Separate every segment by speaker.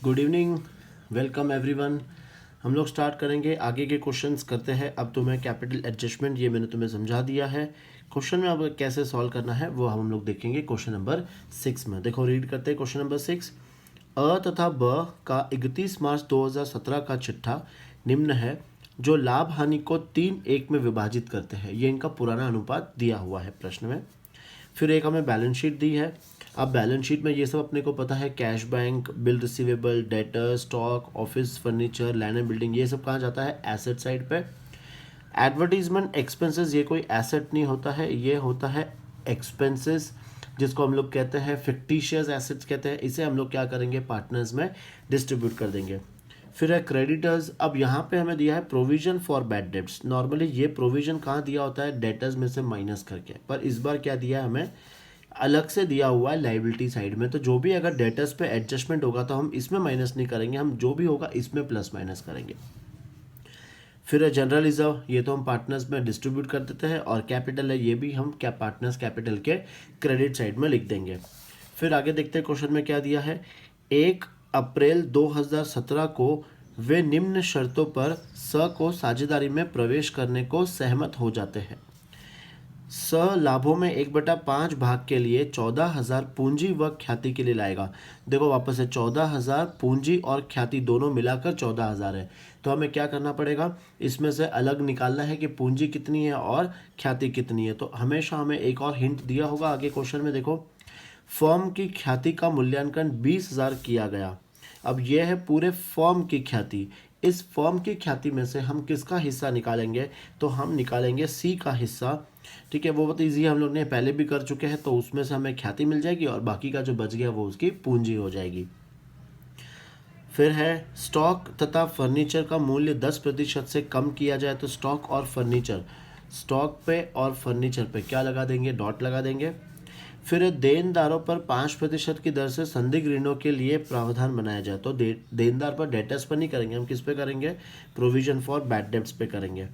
Speaker 1: Good evening, welcome everyone. हम लोग start करेंगे, आगे के क्वेश्चंस करते हैं। अब तुम्हें कैपिटल एडजस्टमेंट ये मैंने तुम्हें समझा दिया है। क्वेश्चन में अब कैसे सॉल्व करना है वो हम लोग देखेंगे क्वेश्चन नंबर 6 में। देखो रीड करते हैं क्वेश्चन नंबर 6। अ तथा ब का 31 मार्च 2017 का चिट्ठा निम्न है जो लाभ हानि को 3:1 में विभाजित करते हैं। ये इनका पुराना अनुपात दिया हुआ है प्रश्न में। फिर एक हमें बैलेंस शीट दी है। अब बैलेंस शीट में ये सब अपने को पता है, cash bank, bill receivable, debtor, stock, office furniture, land and building, ये सब कहाँ जाता है, एसेट साइड पे। एडवर्टीजमेंट एक्सपेंसेस ये कोई एसेट नहीं होता है, ये होता है एक्सपेंसेस, जिसको हम लोग कहते हैं फिक्टिशियस एसेट्स कहते हैं। इसे हम लोग क्या करेंगे, पार्टनर्स में डिस्ट्रीब्यूट कर देंगे। फिर है क्रेडिटर्स। अब यहाँ पे हमें दिया है provision for bad debts. Normally ये प्रोविजन कहाँ दिया होता है, डेटर्स में से माइनस करके, पर इस बार क्या दिया है हमें, अलग से दिया हुआ है लाइबिलिटी साइड में। तो जो भी अगर डेटर्स पे एडजस्टमेंट होगा तो हम इसमें माइनस नहीं करेंगे, हम जो भी होगा इसमें प्लस माइनस करेंगे। फिर है जनरल रिजर्व, ये तो हम पार्टनर्स में डिस्ट्रीब्यूट कर देते हैं। और कैपिटल है, ये भी हम क्या पार्टनर्स कैपिटल के क्रेडिट साइड में लिख देंगे। फिर आगे देखते हैं क्वेश्चन में क्या दिया है। 1 अप्रैल 2017 को वे निम्न शर्तों पर स को साझेदारी में प्रवेश करने को सहमत हो जाते हैं। स लाभों में 1/5 भाग के लिए 14,000 पूंजी व ख्याति के लिए लाएगा। देखो वापस से 14,000 पूंजी और ख्याति दोनों मिलाकर 14,000 है। तो हमें क्या करना पड़ेगा, इसमें से अलग निकालना है कि पूंजी कितनी है और ख्याति कितनी है। तो हमेशा हमें एक और हिंट दिया होगा आगे क्वेश्चन में। देखो, फर्म की ख्याति का मूल्यांकन 20,000 किया गया। अब यह है पूरे फर्म की ख्याति। इस फर्म की ख्याति में से हम किसका हिस्सा निकालेंगे, तो हम निकालेंगे सी का हिस्सा। ठीक है, वो बहुत ईजी हम लोग ने पहले भी कर चुके हैं। तो उसमें से हमें ख्याति मिल जाएगी और बाकी का जो बच गया वो उसकी पूंजी हो जाएगी। फिर है स्टॉक तथा फर्नीचर का मूल्य 10% से कम किया जाए तो स्टॉक और फर्नीचर, स्टॉक पे और फर्नीचर पे क्या लगा देंगे, डॉट लगा देंगे। फिर देनदारों पर 5% की दर से संदिग्ध ऋणों के लिए प्रावधान बनाया जाए। तो देनदार पर, डेटर्स पर नहीं करेंगे, हम किस पे करेंगे, प्रोविजन फॉर बैड डेब्ट्स पे करेंगे।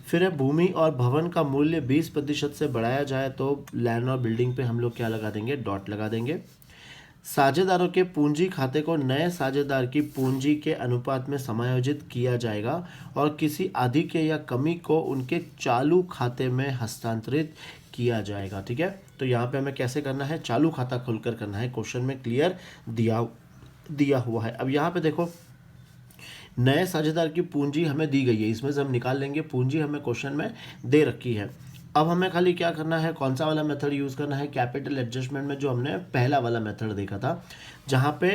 Speaker 1: फिर है भूमि और भवन का मूल्य 20% से बढ़ाया जाए तो लैंड और बिल्डिंग पे हम लोग क्या लगा देंगे, डॉट लगा देंगे। साझेदारों के पूंजी खाते को नए साझेदार की पूंजी के अनुपात में समायोजित किया जाएगा और किसी अधिक या कमी को उनके चालू खाते में हस्तांतरित किया जाएगा। ठीक है, तो यहाँ पे हमें कैसे करना है, चालू खाता खोलकर करना है, क्वेश्चन में क्लियर दिया हुआ है। अब यहाँ पे देखो, नए साझेदार की पूंजी हमें दी गई है, इसमें से हम निकाल लेंगे, पूंजी हमें क्वेश्चन में दे रखी है। अब हमें खाली क्या करना है, कौन सा वाला मेथड यूज़ करना है, कैपिटल एडजस्टमेंट में जो हमने पहला वाला मेथड देखा था, जहाँ पे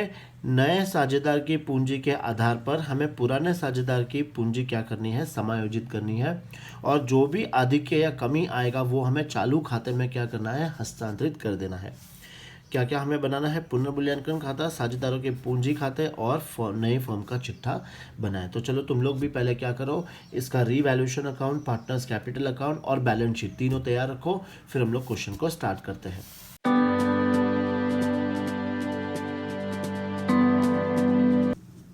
Speaker 1: नए साझेदार की पूंजी के आधार पर हमें पुराने साझेदार की पूंजी क्या करनी है, समायोजित करनी है। और जो भी अधिक या कमी आएगा वो हमें चालू खाते में क्या करना है, हस्तांतरित कर देना है। क्या क्या हमें बनाना है, पुनर्मूल्यांकन खाता, साझेदारों के पूंजी खाते और नई फर्म का चिट्ठा बनाए। तो चलो तुम लोग भी पहले क्या करो, इसका revaluation account, partners capital account और बैलेंस शीट तीनों तैयार रखो। फिर हम लोग क्वेश्चन को स्टार्ट करते हैं।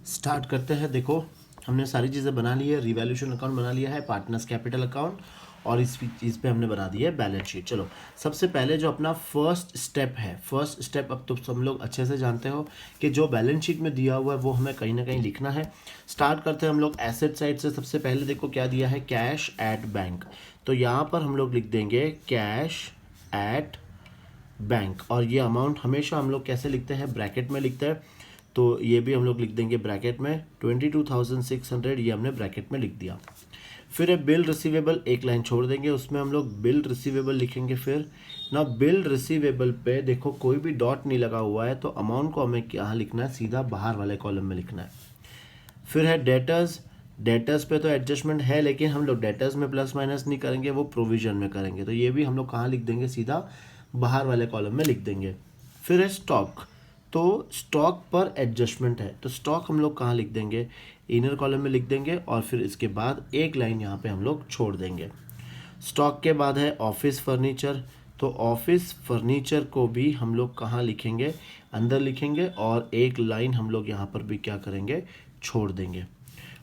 Speaker 1: स्टार्ट करते हैं। देखो हमने सारी चीज़ें बना ली है, रिवैल्यूएशन अकाउंट बना लिया है, पार्टनर्स कैपिटल अकाउंट और इस चीज़ पे हमने बना दी है बैलेंस शीट। चलो सबसे पहले जो अपना फर्स्ट स्टेप है, फर्स्ट स्टेप अब तो सब लोग अच्छे से जानते हो कि जो बैलेंस शीट में दिया हुआ है वो हमें कहीं ना कहीं लिखना है। स्टार्ट करते हैं हम लोग एसेट साइड से। सबसे पहले देखो क्या दिया है, कैश एट बैंक। तो यहाँ पर हम लोग लिख देंगे कैश एट बैंक, और ये अमाउंट हमेशा हम लोग कैसे लिखते हैं, ब्रैकेट में लिखते हैं। तो ये भी हम लोग लिख देंगे ब्रैकेट में, 22,600 ये हमने ब्रैकेट में लिख दिया। फिर है बिल रिसीवेबल, एक लाइन छोड़ देंगे, उसमें हम लोग बिल रिसीवेबल लिखेंगे। फिर ना बिल रिसीवेबल पे देखो कोई भी डॉट नहीं लगा हुआ है, तो अमाउंट को हमें यहाँ लिखना है, सीधा बाहर वाले कॉलम में लिखना है। फिर है डेटर्स, डेटर्स पे तो एडजस्टमेंट है लेकिन हम लोग डेटर्स में प्लस माइनस नहीं करेंगे, वो प्रोविजन में करेंगे। तो ये भी हम लोग कहाँ लिख देंगे, सीधा बाहर वाले कॉलम में लिख देंगे। फिर है स्टॉक, तो स्टॉक पर एडजस्टमेंट है, तो स्टॉक हम लोग कहाँ लिख देंगे, इनर कॉलम में लिख देंगे। और फिर इसके बाद एक लाइन यहाँ पे हम लोग छोड़ देंगे। स्टॉक के बाद है ऑफिस फर्नीचर, तो ऑफिस फर्नीचर को भी हम लोग कहाँ लिखेंगे, अंदर लिखेंगे और एक लाइन हम लोग यहाँ पर भी क्या करेंगे, छोड़ देंगे।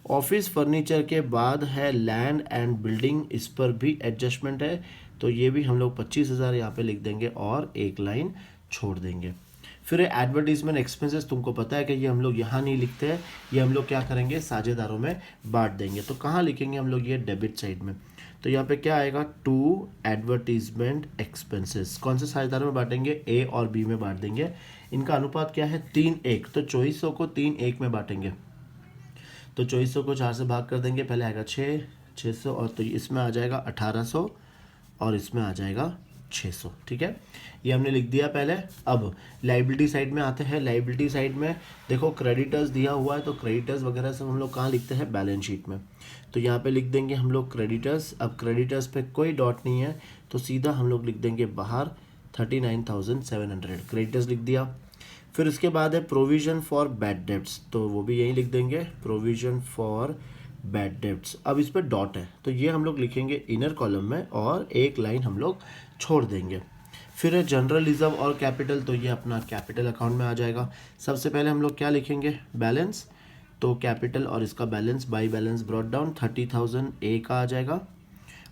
Speaker 1: ऑफिस फर्नीचर के बाद है लैंड एंड बिल्डिंग, इस पर भी एडजस्टमेंट है, तो ये भी हम लोग 25,000 यहाँ पे लिख देंगे और एक लाइन छोड़ देंगे। फिर एडवर्टीजमेंट एक्सपेंसेस, तुमको पता है कि ये हम लोग यहाँ नहीं लिखते हैं, ये हम लोग क्या करेंगे साझेदारों में बांट देंगे। तो कहाँ लिखेंगे हम लोग ये डेबिट साइड में। तो यहाँ पे क्या आएगा, टू एडवर्टीजमेंट एक्सपेंसेस कौन से साझेदारों में बांटेंगे, ए और बी में बांट देंगे। इनका अनुपात क्या है 3:1, तो 2400 को 3:1 में बांटेंगे। तो 2400 को 4 से भाग कर देंगे, पहले आएगा 600 और तो इसमें आ जाएगा 1800 और इसमें आ जाएगा 600। ठीक है, ये हमने लिख दिया पहले। अब लाइबिलिटी साइड में आते हैं। लाइबिलिटी साइड में देखो क्रेडिटर्स दिया हुआ है, तो क्रेडिटर्स वगैरह सब हम लोग कहाँ लिखते हैं, बैलेंस शीट में। तो यहाँ पे लिख देंगे हम लोग क्रेडिटर्स। अब क्रेडिटर्स पे कोई डॉट नहीं है तो सीधा हम लोग लिख देंगे बाहर 39,700 क्रेडिटर्स लिख दिया। फिर उसके बाद है प्रोविजन फॉर बैड डेब्ट्स, तो वो भी यहीं लिख देंगे प्रोविजन फॉर बैड डेब्ट्स। अब इस पर डॉट है तो ये हम लोग लिखेंगे इनर कॉलम में और एक लाइन हम लोग छोड़ देंगे। फिर है जनरल रिजर्व और कैपिटल, तो ये अपना कैपिटल अकाउंट में आ जाएगा। सबसे पहले हम लोग क्या लिखेंगे, बैलेंस, तो कैपिटल और इसका balance by balance brought down 30,000 ए का आ जाएगा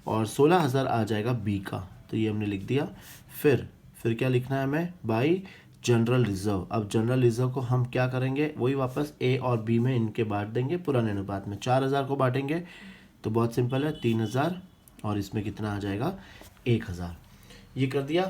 Speaker 1: और 16,000 आ जाएगा बी का, तो ये हमने लिख दिया। फिर क्या लिखना है हमें, बाई जनरल रिजर्व। अब जनरल रिजर्व को हम क्या करेंगे, वही वापस ए और बी में इनके बांट देंगे पुराने अनुपात में। 4,000 को बांटेंगे तो बहुत सिंपल है 3,000 और इसमें कितना आ जाएगा 1,000। ये कर दिया।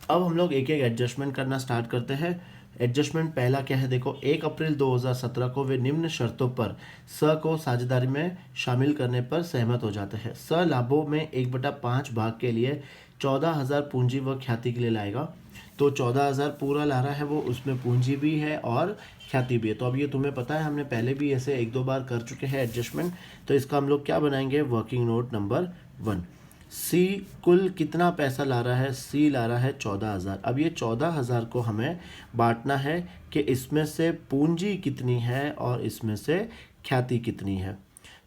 Speaker 1: अब हम लोग एक एक एडजस्टमेंट करना स्टार्ट करते हैं। एडजस्टमेंट पहला क्या है, देखो 1 अप्रैल 2017 को वे निम्न शर्तों पर स को साझेदारी में शामिल करने पर सहमत हो जाते हैं। स लाभों में 1/5 भाग के लिए 14,000 पूंजी व ख्याति के लिए लाएगा। तो 14,000 पूरा ला रहा है वो, उसमें पूंजी भी है और ख्याति भी है। तो अब ये तुम्हें पता है हमने पहले भी ऐसे 1-2 बार कर चुके हैं एडजस्टमेंट। तो इसका हम लोग क्या बनाएंगे, वर्किंग नोट नंबर 1। सी कुल कितना पैसा ला रहा है, सी ला रहा है 14,000। अब ये 14,000 को हमें बांटना है कि इसमें से पूंजी कितनी है और इसमें से ख्याति कितनी है।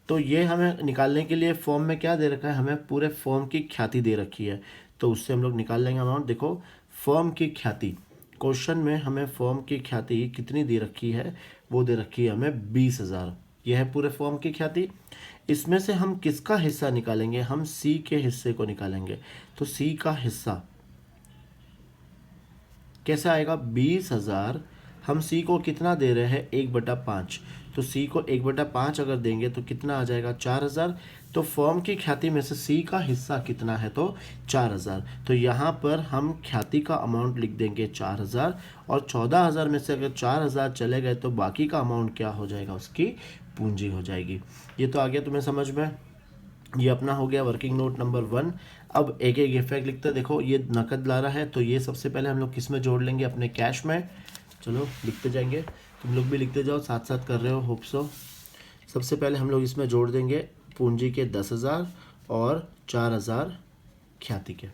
Speaker 1: तो ये हमें निकालने के लिए फॉर्म में क्या दे रखा है, हमें पूरे फॉर्म की ख्याति दे रखी है, तो उससे हम लोग निकाल लेंगे अमाउंट। देखो फॉर्म की ख्याति, क्वेश्चन में हमें फॉर्म की ख्याति कितनी दे रखी है, वो दे रखी है हमें 20,000। यह है पूरे फॉर्म की ख्याति। इसमें से हम किसका हिस्सा निकालेंगे, हम सी के हिस्से को निकालेंगे। तो सी का हिस्सा कैसे आएगा, 20,000। हम सी को कितना दे रहे हैं, 1/5। तो सी को 1/5 अगर देंगे तो कितना आ जाएगा 4,000। तो फॉर्म की ख्याति में से सी का हिस्सा कितना है, तो 4,000। तो यहाँ पर हम ख्याति का अमाउंट लिख देंगे 4,000 और 14,000 में से अगर 4,000 चले गए तो बाकी का अमाउंट क्या हो जाएगा, उसकी पूंजी हो जाएगी। ये तो आ गया तुम्हें समझ में। ये अपना हो गया वर्किंग नोट नंबर 1। अब एक एक इफेक्ट लिखते हैं। देखो ये नकद ला रहा है तो ये सबसे पहले हम लोग किस में जोड़ लेंगे, अपने कैश में। चलो लिखते जाएंगे, तुम लोग भी लिखते जाओ, साथ साथ कर रहे हो, होप सो। सबसे पहले हम लोग इसमें जोड़ देंगे पूंजी के 10,000 और 4,000 ख्याति के,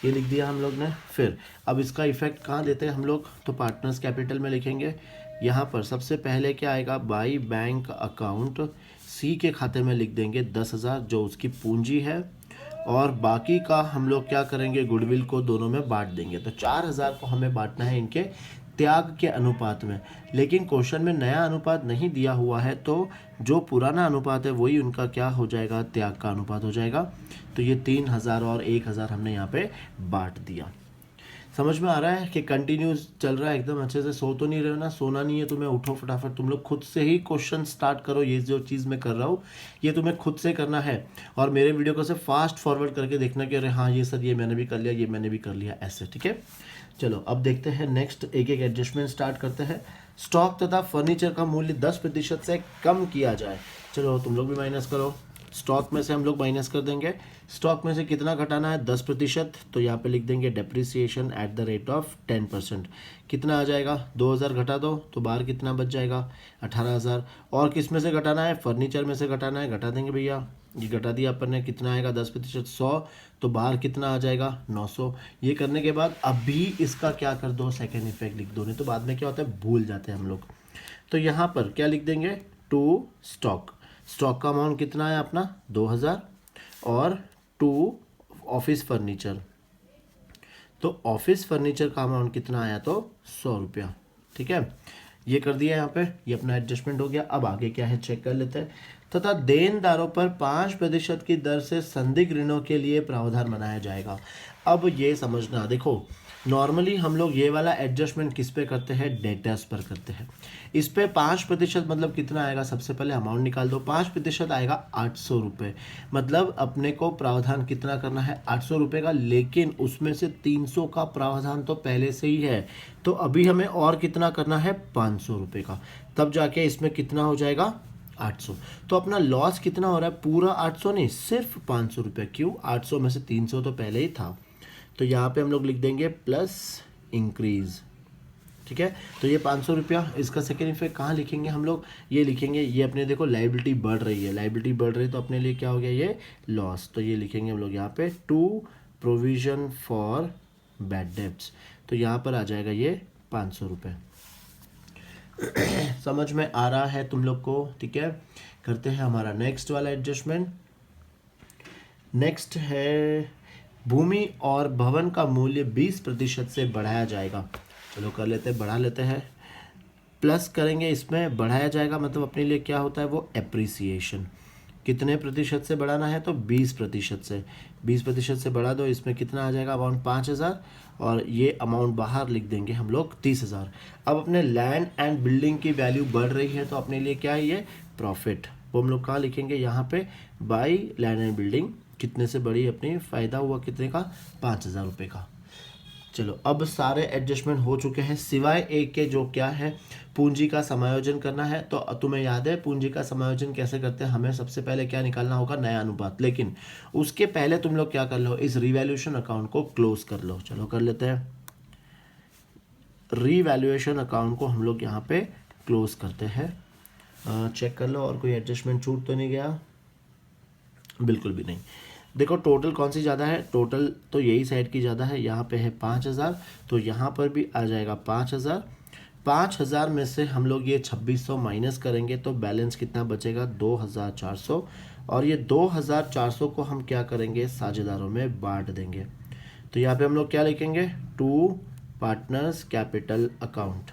Speaker 1: ये लिख दिया हम लोग ने। फिर अब इसका इफेक्ट कहाँ देते हैं हम लोग, तो पार्टनर्स कैपिटल में लिखेंगे। यहाँ पर सबसे पहले क्या आएगा, बाई बैंक अकाउंट सी के खाते में लिख देंगे 10,000 जो उसकी पूंजी है, और बाकी का हम लोग क्या करेंगे, गुडविल को दोनों में बांट देंगे। तो 4,000 को हमें बांटना है इनके त्याग के अनुपात में, लेकिन क्वेश्चन में नया अनुपात नहीं दिया हुआ है, तो जो पुराना अनुपात है वही उनका क्या हो जाएगा, त्याग का अनुपात हो जाएगा। तो ये 3,000 और 1,000 हमने यहाँ पे बांट दिया। समझ में आ रहा है कि कंटिन्यूस चल रहा है एकदम अच्छे से। सो तो नहीं रहे हो ना, सोना नहीं है तुम्हें, उठो फटाफट, तुम लोग खुद से ही क्वेश्चन स्टार्ट करो। ये जो चीज़ मैं कर रहा हूँ ये तुम्हें खुद से करना है, और मेरे वीडियो को से फास्ट फॉरवर्ड करके देखना कि अरे हाँ ये सर ये मैंने भी कर लिया, ये मैंने भी कर लिया, ऐसे। ठीक है, चलो अब देखते हैं नेक्स्ट, एक एक एडजस्टमेंट स्टार्ट करते हैं। स्टॉक तथा फर्नीचर का मूल्य 10% से कम किया जाए। चलो तुम लोग भी माइनस करो। स्टॉक में से हम लोग माइनस कर देंगे। स्टॉक में से कितना घटाना है, 10%। तो यहाँ पे लिख देंगे depreciation at the rate of 10%। कितना आ जाएगा, 2,000 घटा दो तो बाहर कितना बच जाएगा, 18,000। और किस में से घटाना है, फर्नीचर में से घटाना है, घटा देंगे भैया। ये घटा दिया अपन ने, कितना आएगा 10% 100, तो बाहर कितना आ जाएगा 900। ये करने के बाद अभी इसका क्या कर दो, सेकेंड इफेक्ट लिख दो, नहीं तो बाद में क्या होता है भूल जाते हैं हम लोग। तो यहाँ पर क्या लिख देंगे, टू स्टॉक, स्टॉक का अमाउंट कितना है अपना 2,000, और टू ऑफिस फर्नीचर, तो ऑफिस फर्नीचर का अमाउंट कितना आया, तो 100 रुपया। ठीक है, ये कर दिया यहाँ पे, ये अपना एडजस्टमेंट हो गया। अब आगे क्या है चेक कर लेते हैं। तथा देनदारों पर 5% की दर से संदिग्ध ऋणों के लिए प्रावधान बनाया जाएगा। अब ये समझना, देखो नॉर्मली हम लोग ये वाला एडजस्टमेंट किस पे करते हैं, डेटर्स पर करते हैं। इस पे 5% मतलब कितना आएगा, सबसे पहले अमाउंट निकाल दो। 5% आएगा 800 रुपये। मतलब अपने को प्रावधान कितना करना है, 800 रुपये का, लेकिन उसमें से 300 का प्रावधान तो पहले से ही है, तो अभी हमें और कितना करना है, 500 रुपये का, तब जाके इसमें कितना हो जाएगा, 800। तो अपना लॉस कितना हो रहा है, पूरा 800 नहीं, सिर्फ 500 रुपये। क्यों, 800 में से 300 तो पहले ही था, तो यहाँ पे हम लोग लिख देंगे प्लस इंक्रीज। ठीक है, तो ये 500 रुपया, इसका सेकेंड इफेक्ट कहाँ लिखेंगे हम लोग, ये लिखेंगे, ये अपने देखो लाइबिलिटी बढ़ रही है, लाइबिलिटी बढ़ रही है, तो अपने लिए क्या हो गया, ये लॉस, तो ये लिखेंगे हम लोग यहाँ पे to provision for bad debts, तो यहाँ पर आ जाएगा ये 500 रुपये। समझ में आ रहा है तुम लोग को, ठीक है। करते हैं हमारा नेक्स्ट वाला एडजस्टमेंट। नेक्स्ट है भूमि और भवन का मूल्य 20% से बढ़ाया जाएगा। चलो कर लेते हैं, बढ़ा लेते हैं, प्लस करेंगे, इसमें बढ़ाया जाएगा मतलब अपने लिए क्या होता है, वो एप्रिसिएशन। कितने प्रतिशत से बढ़ाना है, तो 20% से। 20% से बढ़ा दो, इसमें कितना आ जाएगा, अमाउंट 5000, और ये अमाउंट बाहर लिख देंगे हम लोग 30,000। अब अपने लैंड एंड बिल्डिंग की वैल्यू बढ़ रही है, तो अपने लिए क्या है, ये प्रॉफिट, वो हम लोग कहाँ लिखेंगे, यहाँ पे बाई लैंड एंड बिल्डिंग कितने से बढ़ी अपनी, फ़ायदा हुआ कितने का, 5,000 रुपये का। चलो अब सारे एडजस्टमेंट हो चुके हैं, सिवाय एक के, जो क्या है, पूंजी का समायोजन करना है। तो तुम्हें याद है पूंजी का समायोजन कैसे करते हैं, हमें सबसे पहले क्या निकालना होगा, नया अनुपात। लेकिन उसके पहले तुम लोग क्या कर लो, इस रिवैल्यूएशन अकाउंट को क्लोज कर लो। चलो कर लेते हैं, रिवैल्यूएशन अकाउंट को हम लोग यहाँ पे क्लोज करते हैं। चेक कर लो और कोई एडजस्टमेंट छूट तो नहीं गया, बिल्कुल भी नहीं। देखो टोटल कौन सी ज़्यादा है, टोटल तो यही साइड की ज़्यादा है, यहाँ पे है 5,000, तो यहाँ पर भी आ जाएगा 5,000। 5,000 में से हम लोग ये 2600 माइनस करेंगे, तो बैलेंस कितना बचेगा, 2,400। और ये 2,400 को हम क्या करेंगे, साझेदारों में बांट देंगे। तो यहाँ पे हम लोग क्या लिखेंगे, टू पार्टनर्स कैपिटल अकाउंट,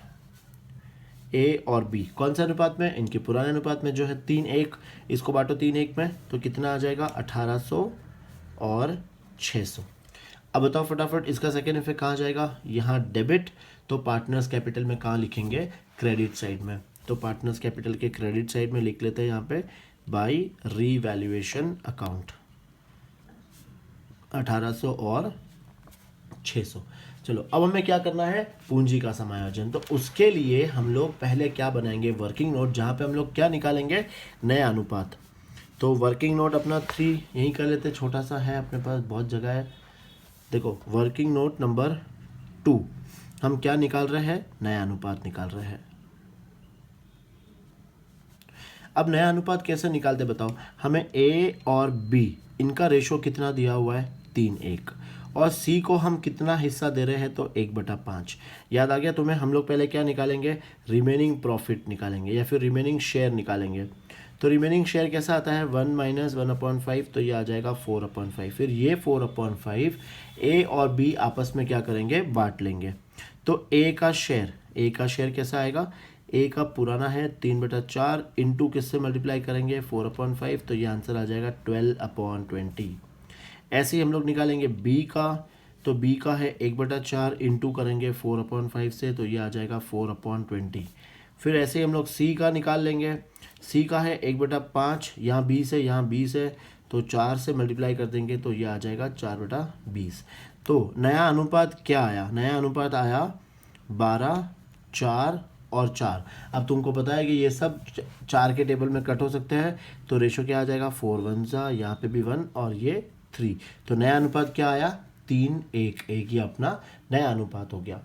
Speaker 1: ए और बी कौन से अनुपात में, इनके पुराने अनुपात में जो है 3:1, इसको बांटो 3:1 में, तो कितना आ जाएगा, 1800 और 600। अब बताओ फटाफट, इसका सेकेंड इफेक्ट कहाँ जाएगा, यहाँ डेबिट, तो पार्टनर्स कैपिटल में कहाँ लिखेंगे, क्रेडिट साइड में। तो पार्टनर्स कैपिटल के क्रेडिट साइड में लिख लेते हैं यहाँ पे बाई रीवैल्यूएशन अकाउंट, 1800 और 600। चलो अब हमें क्या करना है, पूंजी का समायोजन। तो उसके लिए हम लोग पहले क्या बनाएंगे, वर्किंग नोट, जहाँ पे हम लोग क्या निकालेंगे, नया अनुपात। तो वर्किंग नोट अपना 3 यहीं कर लेते, छोटा सा है अपने पास, बहुत जगह है। देखो वर्किंग नोट नंबर 2 हम क्या निकाल रहे हैं, नया अनुपात निकाल रहे हैं। अब नया अनुपात कैसे निकालते बताओ, हमें ए और बी इनका रेशो कितना दिया हुआ है, 3:1, और सी को हम कितना हिस्सा दे रहे हैं, तो 1/5। याद आ गया तुम्हें, हम लोग पहले क्या निकालेंगे, रिमेनिंग प्रॉफिट निकालेंगे या फिर रिमेनिंग शेयर निकालेंगे। तो रिमेनिंग शेयर कैसा आता है, 1 - 1/5, तो ये आ जाएगा 4/5। फिर ये 4/5 ए और बी आपस में क्या करेंगे, बांट लेंगे। तो ए का शेयर कैसा आएगा, ए का पुराना है 3/4, इंटू किससे मल्टीप्लाई करेंगे, 4/5, तो ये आंसर आ जाएगा 12/20। ऐसे ही हम लोग निकालेंगे बी का, तो बी का है 1/4, इंटू करेंगे 4/5 से, तो ये आ जाएगा 4/20। फिर ऐसे ही हम लोग सी का निकाल लेंगे, सी का है 1/5, यहाँ 20 है, तो 4 से मल्टीप्लाई कर देंगे, तो ये आ जाएगा 4/20। तो नया अनुपात क्या आया, नया अनुपात आया 12, 4 और 4। अब तुमको पता है कि ये सब 4 के टेबल में कट हो सकते हैं, तो रेशो क्या आ जाएगा, 4 1 जा, यहाँ पे भी 1 और ये 3। तो नया अनुपात क्या आया, 3:1, ये अपना नया अनुपात हो गया।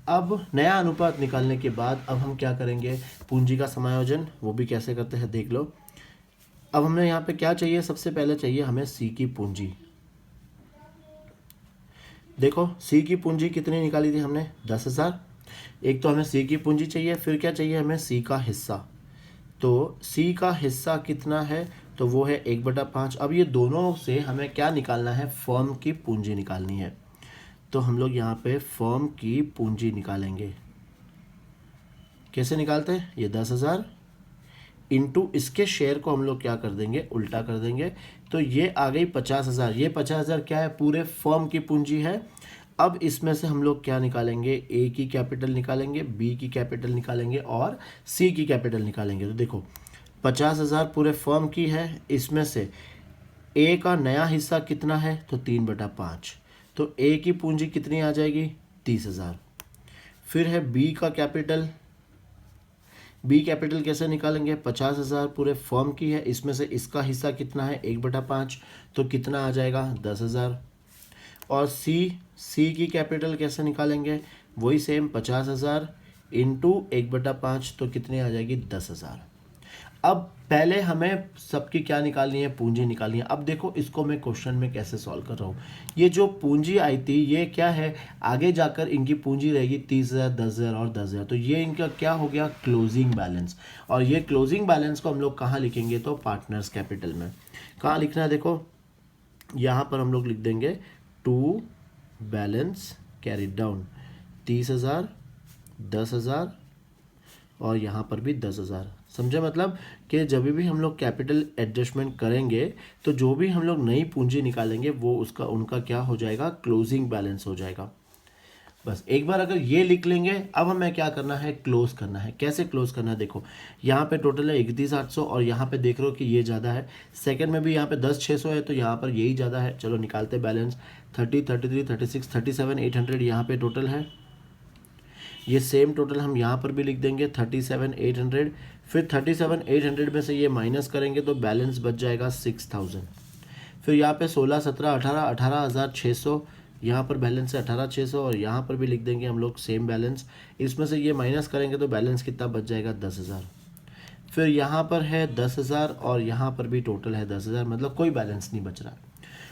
Speaker 1: अब नया अनुपात निकालने के बाद अब हम क्या करेंगे, पूंजी का समायोजन, वो भी कैसे करते हैं देख लो। अब हमने यहाँ पे क्या चाहिए, सबसे पहले चाहिए हमें सी की पूंजी। देखो सी की पूंजी कितनी निकाली थी हमने, 10,000। एक तो हमें सी की पूंजी चाहिए, फिर क्या चाहिए हमें, सी का हिस्सा। तो सी का हिस्सा कितना है, तो वो है 1/5। अब ये दोनों से हमें क्या निकालना है, फर्म की पूंजी निकालनी है। तो हम लोग यहाँ पे फर्म की पूंजी निकालेंगे। कैसे निकालते हैं, ये 10,000 इंटू इसके शेयर को हम लोग क्या कर देंगे, उल्टा कर देंगे, तो ये आ गई 50,000। ये 50,000 क्या है, पूरे फर्म की पूंजी है। अब इसमें से हम लोग क्या निकालेंगे, ए की कैपिटल निकालेंगे, बी की कैपिटल निकालेंगे और सी की कैपिटल निकालेंगे। तो देखो 50,000 पूरे फर्म की है, इसमें से ए का नया हिस्सा कितना है, तो 3/5। तो ए की पूंजी कितनी आ जाएगी, 30,000। फिर है बी का कैपिटल, बी कैपिटल कैसे निकालेंगे, 50,000 पूरे फर्म की है, इसमें से इसका हिस्सा कितना है, 1/5, तो कितना आ जाएगा, 10,000। और सी की कैपिटल कैसे निकालेंगे, वही सेम 50,000 इंटू 1/5, तो कितनी आ जाएगी, 10,000। अब पहले हमें सबकी क्या निकालनी है, पूंजी निकालनी है। अब देखो इसको मैं क्वेश्चन में कैसे सॉल्व कर रहा हूँ। ये जो पूंजी आई थी ये क्या है, आगे जाकर इनकी पूंजी रहेगी 30,000, 10,000 और 10,000। तो ये इनका क्या हो गया, क्लोजिंग बैलेंस। और ये क्लोजिंग बैलेंस को हम लोग कहाँ लिखेंगे, तो पार्टनर्स कैपिटल में। कहाँ लिखना है, देखो यहाँ पर हम लोग लिख देंगे टू बैलेंस कैरिड डाउन, 30,000, 10,000 और यहाँ पर भी 10,000। समझे, मतलब कि जब भी हम लोग कैपिटल एडजस्टमेंट करेंगे तो जो भी हम लोग नई पूंजी निकालेंगे वो उसका उनका क्या हो जाएगा, क्लोजिंग बैलेंस हो जाएगा। बस एक बार अगर ये लिख लेंगे, अब हमें क्या करना है, क्लोज करना है। कैसे क्लोज करना है, देखो यहाँ पे टोटल है 31,800 और यहाँ पे देख रहे हो कि ये ज़्यादा है, सेकंड में भी यहाँ पे 10,600 है तो यहाँ पर यही ज़्यादा है। चलो निकालते बैलेंस, 30, 33, 36, 37,800 यहाँ पे टोटल है। ये सेम टोटल हम यहाँ पर भी लिख देंगे 37,800। फिर 37,800 में से ये माइनस करेंगे तो बैलेंस बच जाएगा 6,000। फिर यहाँ पे 16, 17, 18,600 यहाँ पर बैलेंस है 18,600 और यहाँ पर भी लिख देंगे हम लोग सेम बैलेंस। इसमें से ये माइनस करेंगे तो बैलेंस कितना बच जाएगा, 10,000। फिर यहाँ पर है 10,000 और यहाँ पर भी टोटल है 10,000, मतलब कोई बैलेंस नहीं बच रहा है।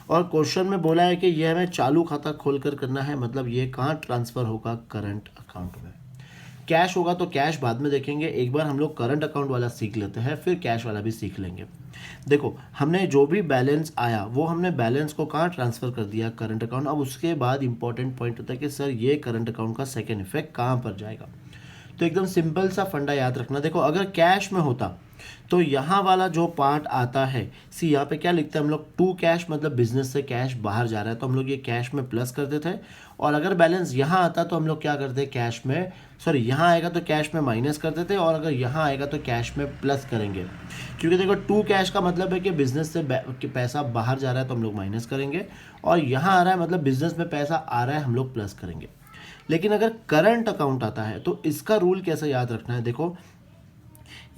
Speaker 1: और क्वेश्चन में बोला है कि ये हमें चालू खाता खोलकर करना है, मतलब ये कहाँ ट्रांसफ़र होगा, करंट अकाउंट में। कैश होगा तो कैश बाद में देखेंगे, एक बार हम लोग करंट अकाउंट वाला सीख लेते हैं, फिर कैश वाला भी सीख लेंगे। देखो हमने जो भी बैलेंस आया वो हमने बैलेंस को कहाँ ट्रांसफ़र कर दिया, करंट अकाउंट। अब उसके बाद इंपॉर्टेंट पॉइंट होता है कि सर ये करंट अकाउंट का सेकेंड इफेक्ट कहाँ पर जाएगा। तो एकदम सिंपल सा फंडा याद रखना। देखो अगर कैश में होता तो यहाँ वाला जो पार्ट आता है, सी यहाँ पे क्या लिखते हैं हम लोग, टू कैश, मतलब बिजनेस से कैश बाहर जा रहा है तो हम लोग ये कैश में प्लस कर देते हैं। और अगर बैलेंस यहाँ आता तो हम लोग क्या करते हैं, कैश में, सॉरी यहाँ आएगा तो कैश में माइनस कर देते हैं, और अगर यहाँ आएगा तो कैश में प्लस करेंगे। क्योंकि देखो टू कैश का मतलब है कि बिजनेस से पैसा बाहर जा रहा है तो हम लोग माइनस करेंगे, और यहाँ आ रहा है मतलब बिजनेस में पैसा आ रहा है, हम लोग प्लस करेंगे। लेकिन अगर करंट अकाउंट आता है तो इसका रूल कैसे याद रखना है, देखो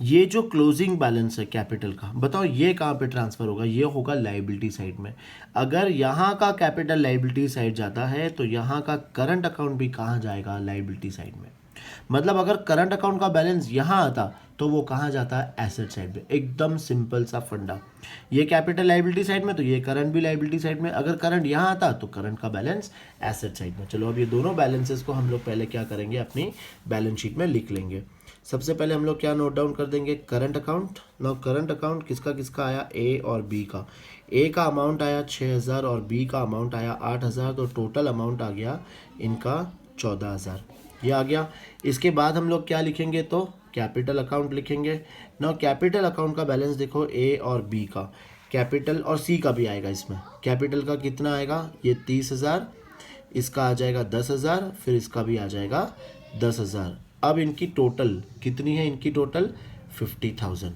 Speaker 1: ये जो क्लोजिंग बैलेंस है कैपिटल का, बताओ ये कहाँ पे ट्रांसफर होगा, ये होगा लायबिलिटी साइड में। अगर यहाँ का कैपिटल लायबिलिटी साइड जाता है तो यहाँ का करंट अकाउंट भी कहाँ जाएगा, लायबिलिटी साइड में। मतलब अगर करंट अकाउंट का बैलेंस यहाँ आता तो वो कहाँ जाता है, एसेट साइड में। एकदम सिंपल सा फंडा, ये कैपिटल लायबिलिटी साइड में तो ये करंट भी लायबिलिटी साइड में। अगर करंट यहाँ आता तो करंट का बैलेंस एसेट साइड में। चलो अब ये दोनों बैलेंसेस को हम लोग पहले क्या करेंगे, अपनी बैलेंस शीट में लिख लेंगे। सबसे पहले हम लोग क्या नोट डाउन कर देंगे, current account. Now current account किसका किसका आया, ए और बी का। ए का अमाउंट आया 6,000 और बी का अमाउंट आया 8,000, तो टोटल अमाउंट आ गया इनका 14,000, ये आ गया। इसके बाद हम लोग क्या लिखेंगे, तो कैपिटल अकाउंट लिखेंगे। नाउ कैपिटल अकाउंट का बैलेंस देखो, ए और बी का, कैपिटल और सी का भी आएगा इसमें। कैपिटल का कितना आएगा, ये 30,000, इसका आ जाएगा 10,000, फिर इसका भी आ जाएगा 10,000। अब इनकी टोटल कितनी है, इनकी टोटल 50,000,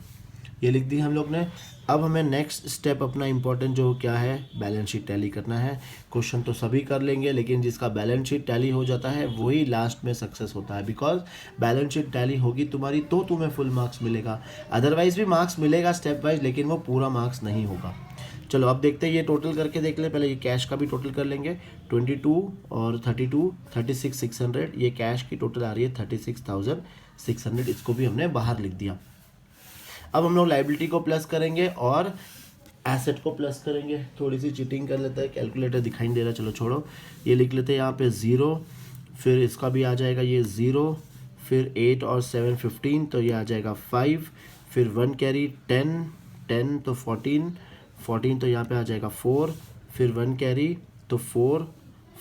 Speaker 1: ये लिख दी हम लोग ने। अब हमें नेक्स्ट स्टेप अपना इंपॉर्टेंट जो क्या है, बैलेंस शीट टैली करना है। क्वेश्चन तो सभी कर लेंगे लेकिन जिसका बैलेंस शीट टैली हो जाता है वही लास्ट में सक्सेस होता है, बिकॉज बैलेंस शीट टैली होगी तुम्हारी तो तुम्हें फुल मार्क्स मिलेगा, अदरवाइज भी मार्क्स मिलेगा स्टेप वाइज, लेकिन वो पूरा मार्क्स नहीं होगा। चलो अब देखते हैं, ये टोटल करके देख ले। पहले ये कैश का भी टोटल कर लेंगे, 22 और 32, 36,600, ये कैश की टोटल आ रही है 36,600, इसको भी हमने बाहर लिख दिया। अब हम लोग लायबिलिटी को प्लस करेंगे और एसेट को प्लस करेंगे। थोड़ी सी चीटिंग कर लेते हैं, कैलकुलेटर दिखाई नहीं दे रहा, चलो छोड़ो, ये लिख लेते हैं यहाँ पे 0, फिर इसका भी आ जाएगा ये 0, फिर 8 और 7 15, तो ये आ जाएगा 5, फिर 1 कैरी 10, 10 तो 14, 14 तो यहाँ पे आ जाएगा 4, फिर 1 कैरी तो 4,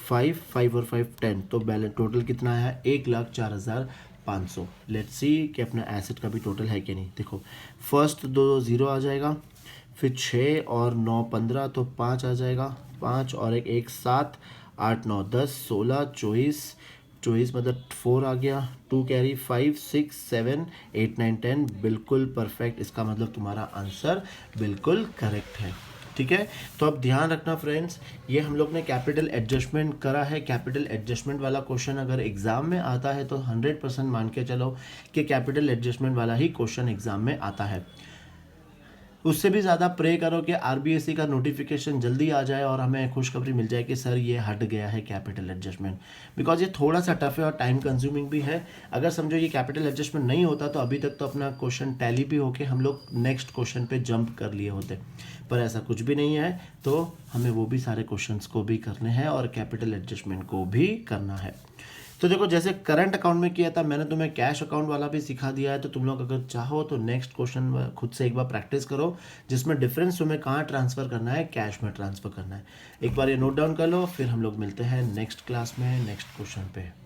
Speaker 1: 5, 5 और 5 10, तो बैलेंस टोटल कितना है, 1,04,500। लेट्स सी कि अपना एसेट का भी टोटल है कि नहीं। देखो फर्स्ट 2 0 आ जाएगा, फिर 6 और 9 15, तो 5 आ जाएगा, 5 और 1 7, 8 9 10 16 24 24 मतलब 4 आ गया, 2 कैरी, 5 6 7 8 9 10, बिल्कुल परफेक्ट। इसका मतलब तुम्हारा आंसर बिल्कुल करेक्ट है। ठीक है, तो अब ध्यान रखना फ्रेंड्स, ये हम लोग ने कैपिटल एडजस्टमेंट करा है। कैपिटल एडजस्टमेंट वाला क्वेश्चन अगर एग्जाम में आता है तो 100% मान के चलो कि कैपिटल एडजस्टमेंट वाला ही क्वेश्चन एग्जाम में आता है। उससे भी ज़्यादा प्रे करो कि आरबीएससी का नोटिफिकेशन जल्दी आ जाए और हमें खुशखबरी मिल जाए कि सर ये हट गया है कैपिटल एडजस्टमेंट, बिकॉज ये थोड़ा सा टफ है और टाइम कंज्यूमिंग भी है। अगर समझो ये कैपिटल एडजस्टमेंट नहीं होता तो अभी तक तो अपना क्वेश्चन टैली भी होके हम लोग नेक्स्ट क्वेश्चन पे जंप कर लिए होते, पर ऐसा कुछ भी नहीं है। तो हमें वो भी सारे क्वेश्चंस को भी करने हैं और कैपिटल एडजस्टमेंट को भी करना है। तो देखो, जैसे करंट अकाउंट में किया था, मैंने तुम्हें कैश अकाउंट वाला भी सिखा दिया है। तो तुम लोग अगर चाहो तो नेक्स्ट क्वेश्चन खुद से एक बार प्रैक्टिस करो, जिसमें डिफरेंस तुम्हें कहाँ ट्रांसफ़र करना है, कैश में ट्रांसफ़र करना है। एक बार ये नोट डाउन कर लो, फिर हम लोग मिलते हैं नेक्स्ट क्लास में नेक्स्ट क्वेश्चन पे।